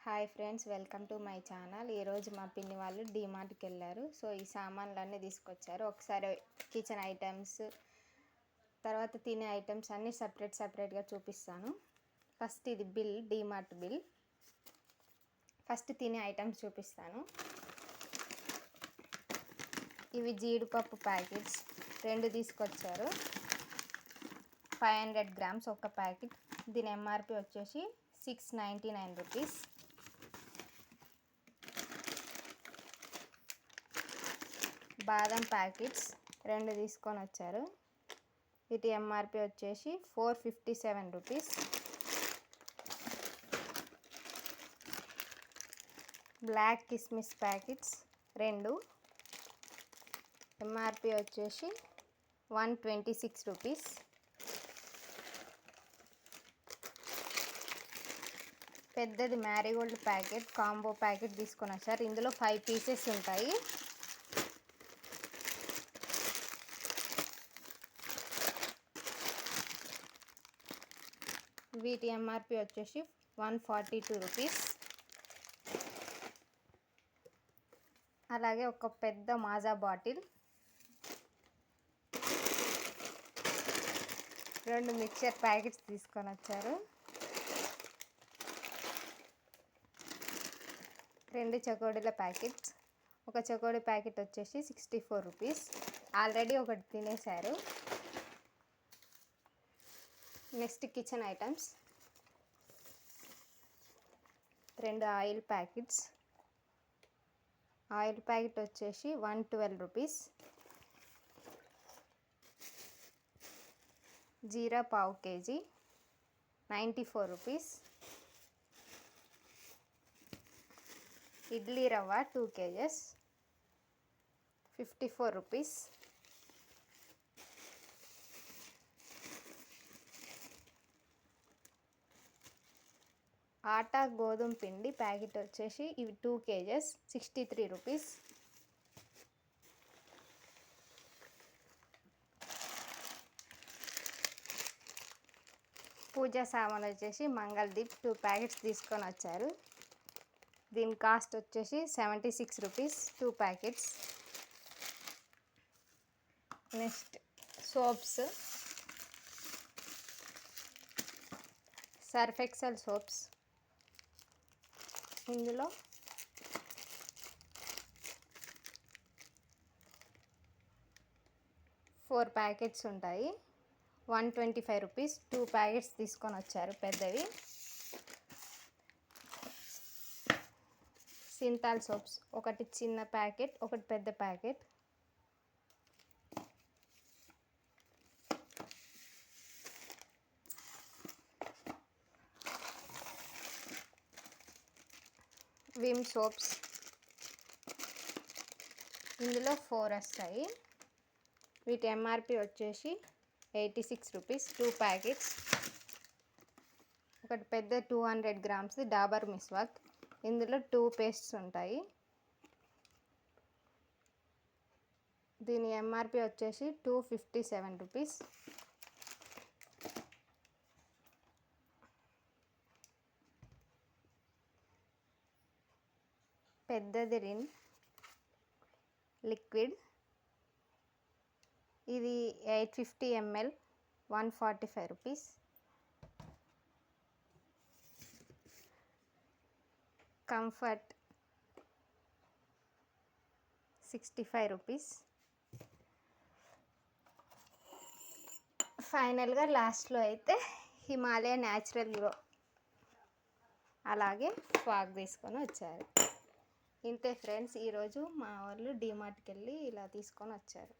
Hi friends, welcome to my channel. ఈరోజు మా పిన్ని వాళ్ళు డీమార్ట్కి వెళ్ళారు. సో ఈ సామాన్లన్నీ తీసుకొచ్చారు. ఒకసారి కిచెన్ ఐటమ్స్, తర్వాత తినే ఐటమ్స్ అన్నీ సపరేట్గా చూపిస్తాను. ఫస్ట్ ఇది బిల్, డీమార్ట్ బిల్. ఫస్ట్ తినే ఐటమ్స్ చూపిస్తాను. ఇవి జీడిపప్పు ప్యాకెట్స్ 2 తీసుకొచ్చారు. 500 గ్రామ్స్ ఒక ప్యాకెట్. దీని ఎంఆర్పి వచ్చేసి 699 రూపీస్. బాదం ప్యాకెట్స్ 2 తీసుకొని వచ్చారు. వీటి ఎంఆర్పి వచ్చేసి 457 రూపీస్. బ్లాక్ కిస్మిస్ ప్యాకెట్స్ 2, ఎంఆర్పి వచ్చేసి 126 రూపీస్. పెద్దది మ్యారీగోల్డ్ ప్యాకెట్, కాంబో ప్యాకెట్ తీసుకొని వచ్చారు. ఇందులో 5 పీసెస్ ఉంటాయి. వీటి ఎంఆర్పి వచ్చేసి 142 రూపీస్. అలాగే ఒక పెద్ద మాజా బాటిల్, 2 మిక్చర్ ప్యాకెట్స్ తీసుకొని వచ్చారు. 2 చకోడీల ప్యాకెట్స్. ఒక చకోడీ ప్యాకెట్ వచ్చేసి 64 రూపీస్. ఆల్రెడీ ఒకటి తినేశారు. Next kitchen items. 2 oil packets. Oil packet వచ్చేసి 112 రూపీస్. జీరా పావు కేజీ 94 రూపీస్. ఇడ్లీ రవ్వ 2 kgs 54 రూపీస్. ఆటా గోధుమ పిండి ప్యాకెట్ వచ్చేసి ఇవి 2 kgs 63 రూపీస్. పూజా సామాన్లు వచ్చేసి మంగళదీప్ 2 ప్యాకెట్స్ తీసుకొని వచ్చారు. దీని కాస్ట్ వచ్చేసి 76 rupees 2 packets. Next soaps. Surf Excel soaps. ఇందులో 4 ప్యాకెట్స్ ఉంటాయి. 125 రూపీస్ 2 ప్యాకెట్స్ తీసుకొని వచ్చారు పెద్దవి. సింతాల్ సోప్స్, ఒకటి చిన్న ప్యాకెట్, ఒకటి పెద్ద ప్యాకెట్. విమ్ సోప్స్, ఇందులో 4 వస్తాయి. వీటి ఎంఆర్పి వచ్చేసి 86 రూపీస్ 2 ప్యాకెట్స్. ఒకటి పెద్ద 200 గ్రామ్స్ డాబర్ మిస్వాక్. ఇందులో 2 పేస్ట్స్ ఉంటాయి. దీని ఎంఆర్పి వచ్చేసి 257 రూపీస్. పెద్దది రిన్ లిక్విడ్, ఇది 850 ml 145 రూపీస్. Comfort 65 rupees. ఫైనల్గా లాస్ట్లో అయితే హిమాలయ న్యాచురల్ గ్లో అలాగే ఫాగ్ తీసుకొని వచ్చారు. ఇంతే ఫ్రెండ్స్, ఈరోజు మా వాళ్ళు డీమార్ట్కి వెళ్ళి ఇలా తీసుకొని వచ్చారు.